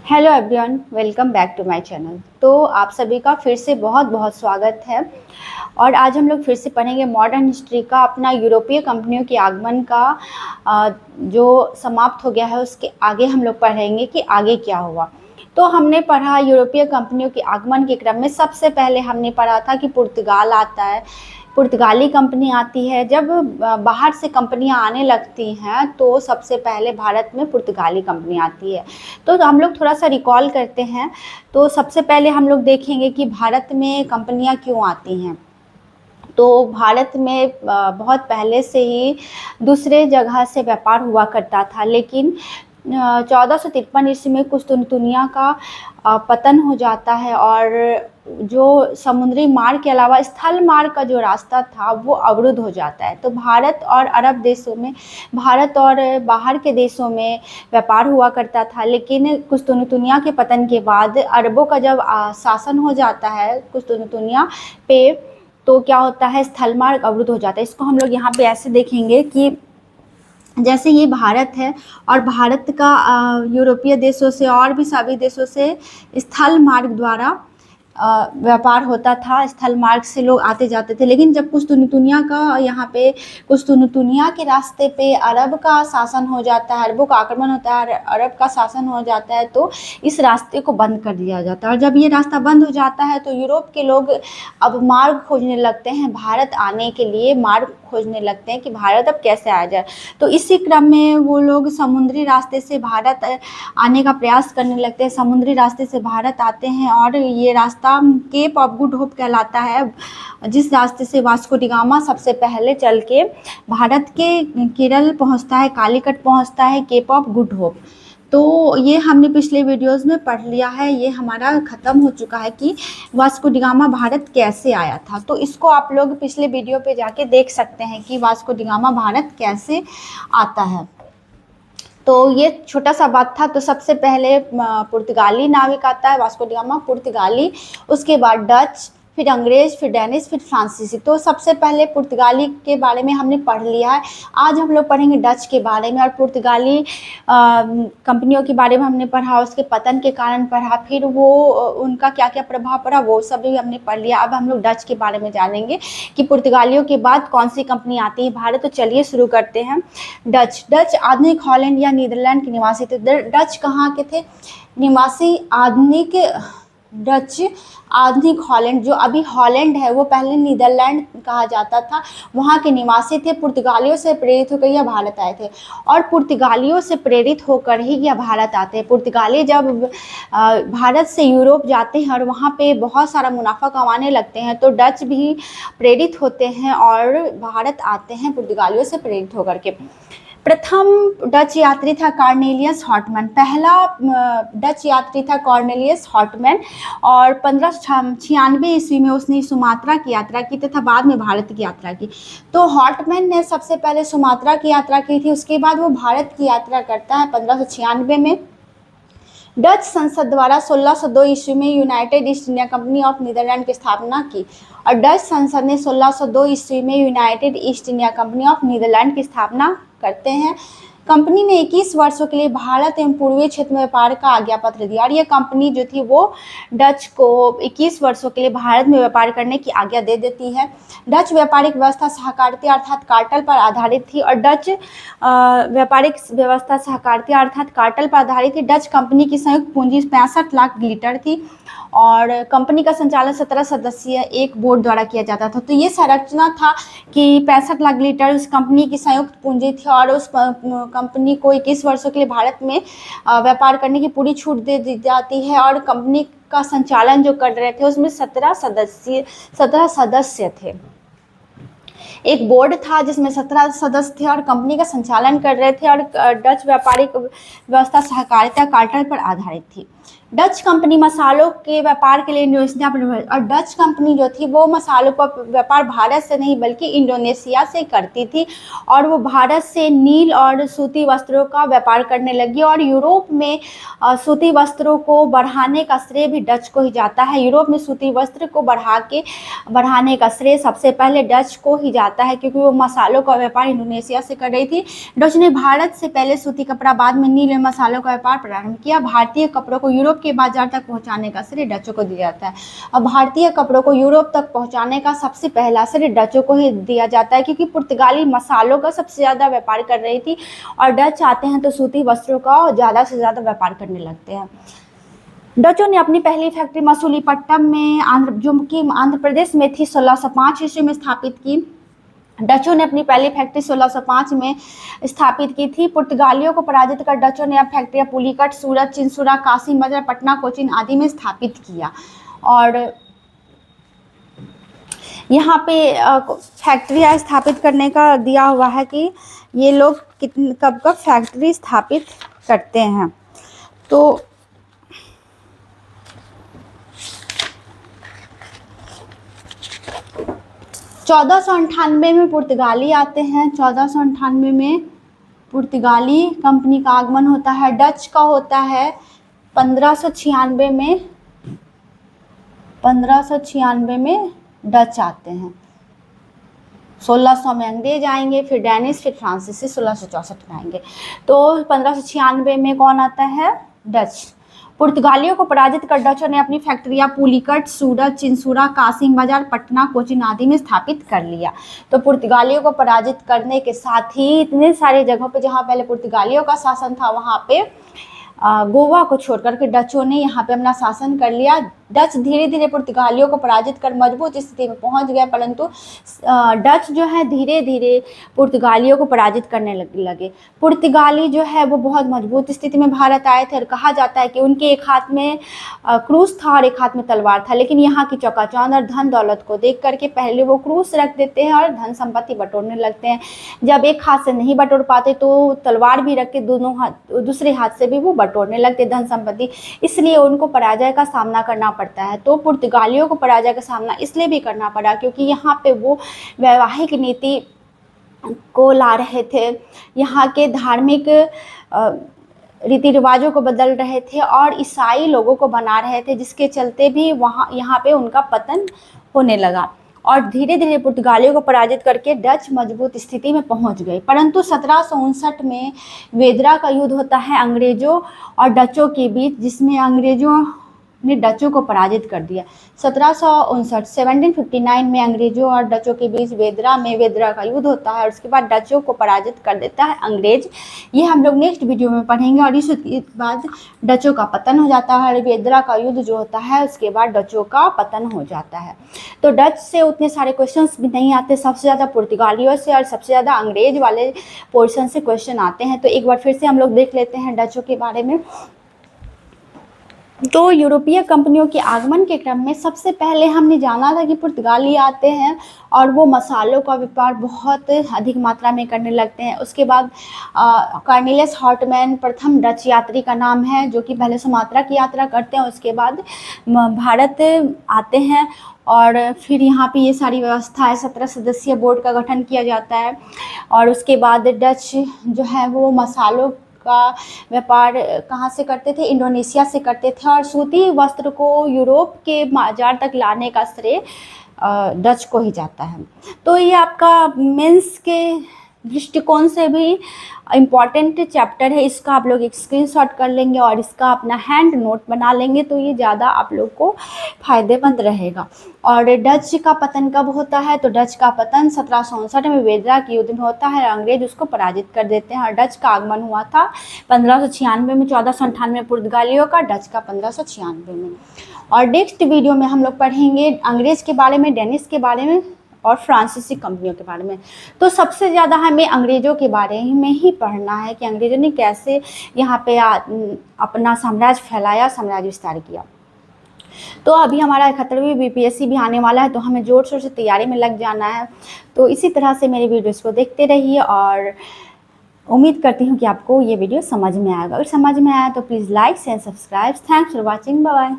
Hello everyone, welcome back to my channel. तो आप सभी का फिर से बहुत बहुत स्वागत है। और आज हम लोग फिर से पढ़ेंगे मॉडर्न हिस्ट्री का, अपना यूरोपीय कंपनियों के आगमन का जो समाप्त हो गया है उसके आगे हम लोग पढ़ेंगे कि आगे क्या हुआ। तो हमने पढ़ा यूरोपीय कंपनियों के आगमन के क्रम में सबसे पहले हमने पढ़ा था कि पुर्तगाल आता है, पुर्तगाली कंपनी आती है। जब बाहर से कंपनियां आने लगती हैं तो सबसे पहले भारत में पुर्तगाली कंपनी आती है। तो हम लोग थोड़ा सा रिकॉल करते हैं। तो सबसे पहले हम लोग देखेंगे कि भारत में कंपनियां क्यों आती हैं। तो भारत में बहुत पहले से ही दूसरे जगह से व्यापार हुआ करता था, लेकिन 1453 ईस्वी में कुस्तुनतुनिया का पतन हो जाता है और जो समुद्री मार्ग के अलावा स्थल मार्ग का जो रास्ता था वो अवरुद्ध हो जाता है। तो भारत और अरब देशों में, भारत और बाहर के देशों में व्यापार हुआ करता था, लेकिन कुस्तुनतुनिया के पतन के बाद अरबों का जब शासन हो जाता है कुस्तुनतुनिया पे, तो क्या होता है, स्थल मार्ग अवरुद्ध हो जाता है। इसको हम लोग यहाँ पे ऐसे देखेंगे कि जैसे ये भारत है और भारत का यूरोपीय देशों से और भी सभी देशों से स्थल मार्ग द्वारा व्यापार होता था। स्थल मार्ग से लोग आते जाते थे, लेकिन जब कुस्तुनतुनिया का यहाँ पे कुस्तुनतुनिया के रास्ते पे अरब का शासन हो जाता है, अरबों का आक्रमण होता है, अरब का शासन हो जाता है, तो इस रास्ते को बंद कर दिया जाता है। और जब ये रास्ता बंद हो जाता है तो यूरोप के लोग अब मार्ग खोजने लगते हैं, भारत आने के लिए मार्ग खोजने लगते हैं कि भारत अब कैसे आ जाए। तो इसी क्रम में वो लोग समुद्री रास्ते से भारत आने का प्रयास करने लगते हैं। समुद्री रास्ते से भारत आते हैं और ये रास्ता केप ऑफ गुड होप कहलाता है, जिस रास्ते से वास्को डी गामा सबसे पहले चल के भारत के केरल पहुंचता है, कालीकट पहुंचता है, केप ऑफ गुड होप। तो ये हमने पिछले वीडियोस में पढ़ लिया है, ये हमारा ख़त्म हो चुका है कि वास्को डी गामा भारत कैसे आया था। तो इसको आप लोग पिछले वीडियो पे जाके देख सकते हैं कि वास्को डी गामा भारत कैसे आता है। तो ये छोटा सा बात था। तो सबसे पहले पुर्तगाली नाविक आता है, वास्को डी गामा पुर्तगाली, उसके बाद डच, फिर अंग्रेज, फिर डेनिश, फिर फ्रांसीसी। तो सबसे पहले पुर्तगाली के बारे में हमने पढ़ लिया है। आज हम लोग पढ़ेंगे डच के बारे में और पुर्तगाली कंपनियों के बारे में हमने पढ़ा, उसके पतन के कारण पढ़ा, फिर वो उनका क्या क्या प्रभाव पड़ा वो सब भी हमने पढ़ लिया। अब हम लोग डच के बारे में जानेंगे कि पुर्तगालियों के बाद कौन सी कंपनी आती है भारत। तो चलिए शुरू करते हैं। डच डच आधुनिक हॉलैंड या नीदरलैंड के निवासी थे। डच कहाँ के थे निवासी? आधुनिक डच आधुनिक हॉलैंड, जो अभी हॉलैंड है वो पहले नीदरलैंड कहा जाता था, वहाँ के निवासी थे। पुर्तगालियों से प्रेरित होकर यह भारत आए थे और पुर्तगालियों से प्रेरित होकर ही यह भारत आते हैं। पुर्तगाली जब भारत से यूरोप जाते हैं और वहाँ पे बहुत सारा मुनाफा कमाने लगते हैं, तो डच भी प्रेरित होते हैं और भारत आते हैं पुर्तगालियों से प्रेरित होकर के। प्रथम डच यात्री था कॉर्नेलियस हॉटमैन। पहला डच यात्री था कॉर्नेलियस हॉटमैन और 1596 ईस्वी में उसने सुमात्रा की यात्रा की तथा बाद में भारत की यात्रा की। तो हॉटमैन ने सबसे पहले सुमात्रा की यात्रा की थी, उसके बाद वो भारत की यात्रा करता है 1596 में। डच संसद द्वारा 1602 ईस्वी में United East India Company of Netherlands की स्थापना की और डच संसद ने 1602 ईस्वी में United East India Company of Netherlands की स्थापना करते हैं। कंपनी ने 21 वर्षों के लिए भारत एवं पूर्वी क्षेत्र में व्यापार का आज्ञा पत्र दिया और ये कंपनी जो थी वो डच को 21 वर्षों के लिए भारत में व्यापार करने की आज्ञा दे देती है। डच व्यापारिक व्यवस्था सहकारिता अर्थात कार्टेल पर आधारित थी और डच व्यापारिक व्यवस्था सहकारिता अर्थात कार्टेल पर आधारित थी। डच कंपनी की संयुक्त पूंजी 65 लाख लीटर थी और कंपनी का संचालन 17 सदस्यीय एक बोर्ड द्वारा किया जाता था। तो ये संरचना था कि 65 लाख लीटर उस कंपनी की संयुक्त पूंजी थी और उस कंपनी को 21 वर्षों के लिए भारत में व्यापार करने की पूरी छूट दे दी जाती है और कंपनी का संचालन जो कर रहे थे उसमें 17 सदस्य थे। एक बोर्ड था जिसमें 17 सदस्य थे और कंपनी का संचालन कर रहे थे और डच व्यापारिक व्यवस्था सहकारिता कार्टेल पर आधारित थी। डच कंपनी मसालों के व्यापार के लिए इंडोनेशिया पर और डच कंपनी जो थी वो मसालों का व्यापार भारत से नहीं बल्कि इंडोनेशिया से करती थी और वो भारत से नील और सूती वस्त्रों का व्यापार करने लगी और यूरोप में सूती वस्त्रों को बढ़ाने का श्रेय भी डच को ही जाता है। यूरोप में सूती वस्त्र को बढ़ाने का श्रेय सबसे पहले डच को ही जाता है क्योंकि वो मसालों का व्यापार इंडोनेशिया से कर रही थी। डच ने भारत से पहले सूती कपड़ा बाद में नील मसालों का व्यापार प्रारंभ किया। भारतीय कपड़ों को यूरोप के बाजार तक पहुंचाने का श्रेय डचों को दिया जाता है। और भारतीय कपड़ों को यूरोप तक पहुंचाने का सबसे पहला श्रेय डचों को ही दिया जाता है, क्योंकि पुर्तगाली मसालों का सबसे ज़्यादा व्यापार कर रही थी और डच आते हैं तो सूती वस्त्रों का ज़्यादा से ज़्यादा व्यापार करने लगते हैं। डचों ने अपनी पहली फैक्ट्री मसूलीपट्टनम में जो कि आंध्र प्रदेश में थी 1605 ईस्वी में स्थापित की। डचों ने अपनी पहली फैक्ट्री 1605 में स्थापित की थी। पुर्तगालियों को पराजित कर डचों ने अब फैक्ट्रियां पुलिकट, सूरत, चिंसुरा, कासिम बाजार, पटना, कोचीन आदि में स्थापित किया। और यहाँ पे फैक्ट्रियाँ स्थापित करने का दिया हुआ है कि ये लोग कब कब फैक्ट्री स्थापित करते हैं। तो 1498 में पुर्तगाली आते हैं। 1498 में पुर्तगाली कंपनी का आगमन होता है। डच का होता है 1596 में। 1596 में डच आते हैं। 1600 में अंग्रेज आएंगे, फिर डेनिश, फिर फ्रांसीसी 1664 में आएंगे। तो 1596 में कौन आता है? डच। पुर्तगालियों को पराजित कर डचों ने अपनी फैक्ट्रियां पुलिकट, सूरत, चिंसुरा, कासिम बाजार, पटना, कोचीन आदि में स्थापित कर लिया। तो पुर्तगालियों को पराजित करने के साथ ही इतने सारे जगहों पे जहाँ पहले पुर्तगालियों का शासन था वहाँ पे गोवा को छोड़कर के डचों ने यहाँ पे अपना शासन कर लिया। डच धीरे धीरे पुर्तगालियों को पराजित कर मजबूत स्थिति में पहुँच गया, परंतु डच जो है धीरे धीरे पुर्तगालियों को पराजित करने लगे। पुर्तगाली जो है वो बहुत मजबूत स्थिति में भारत आए थे और कहा जाता है कि उनके एक हाथ में क्रूस था और एक हाथ में तलवार था, लेकिन यहाँ की चौकाचौंध और धन दौलत को देख करके पहले वो क्रूस रख देते हैं और धन संपत्ति बटोरने लगते हैं। जब एक हाथ से नहीं बटोर पाते तो तलवार भी रख के दूसरे हाथ से भी वो बटोरने लगते धन संपत्ति, इसलिए उनको पराजय का सामना करना पड़ता है। तो पुर्तगालियों को पराजय का सामना इसलिए भी करना पड़ा क्योंकि यहाँ पे वो वैवाहिक नीति को ला रहे थे, यहाँ के धार्मिक रीति रिवाजों को बदल रहे थे और ईसाई लोगों को बना रहे थे, जिसके चलते भी यहाँ पे उनका पतन होने लगा और धीरे धीरे पुर्तगालियों को पराजित करके डच मजबूत स्थिति में पहुंच गए। परंतु 1759 में वेदरा का युद्ध होता है अंग्रेजों और डचों के बीच, जिसमें अंग्रेजों ने डचों को पराजित कर दिया। 1759 में अंग्रेजों और डचों के बीच वेदरा का युद्ध होता है और उसके बाद डचों को पराजित कर देता है अंग्रेज। ये हम लोग नेक्स्ट वीडियो में पढ़ेंगे। और इसके बाद डचों का पतन हो जाता है और वेदरा का युद्ध जो होता है उसके बाद डचों का पतन हो जाता है। तो डच से उतने सारे क्वेश्चंस भी नहीं आते, सबसे ज़्यादा पुर्तगालियों से और सबसे ज़्यादा अंग्रेज वाले पोर्शन से क्वेश्चन आते हैं। तो एक बार फिर से हम लोग देख लेते हैं डचों के बारे में। तो यूरोपीय कंपनियों के आगमन के क्रम में सबसे पहले हमने जाना था कि पुर्तगाली आते हैं और वो मसालों का व्यापार बहुत अधिक मात्रा में करने लगते हैं। उसके बाद कॉर्नेलियस हॉटमैन प्रथम डच यात्री का नाम है, जो कि पहले सुमात्रा की यात्रा करते हैं, उसके बाद भारत आते हैं और फिर यहाँ पे ये सारी व्यवस्था है। 17 सदस्यीय बोर्ड का गठन किया जाता है और उसके बाद डच जो है वो मसालों का व्यापार कहाँ से करते थे? इंडोनेशिया से करते थे और सूती वस्त्र को यूरोप के बाजार तक लाने का श्रेय डच को ही जाता है। तो ये आपका मेंस के दृष्टिकोण से भी इम्पॉर्टेंट चैप्टर है, इसका आप लोग एक स्क्रीनशॉट कर लेंगे और इसका अपना हैंड नोट बना लेंगे तो ये ज़्यादा आप लोग को फायदेमंद रहेगा। और डच का पतन कब होता है? तो डच का पतन 1759 में वेदरा के युद्ध में होता है, अंग्रेज उसको पराजित कर देते हैं और डच का आगमन हुआ था 1596 में। 1498 में पुर्तगालियों का, डच का 1596 में। और नेक्स्ट वीडियो में हम लोग पढ़ेंगे अंग्रेज के बारे में, डेनिश के बारे में और फ्रांसीसी कंपनियों के बारे में। तो सबसे ज़्यादा हमें अंग्रेज़ों के बारे में ही पढ़ना है कि अंग्रेज़ों ने कैसे यहाँ पे अपना साम्राज्य फैलाया, साम्राज्य विस्तार किया। तो अभी हमारा 71वीं बीपीएससी भी आने वाला है, तो हमें जोर शोर से तैयारी में लग जाना है। तो इसी तरह से मेरे वीडियोज़ को देखते रहिए और उम्मीद करती हूँ कि आपको ये वीडियो समझ में आएगा। अगर समझ में आया तो please like and subscribe. Thanks for watching, bye bye.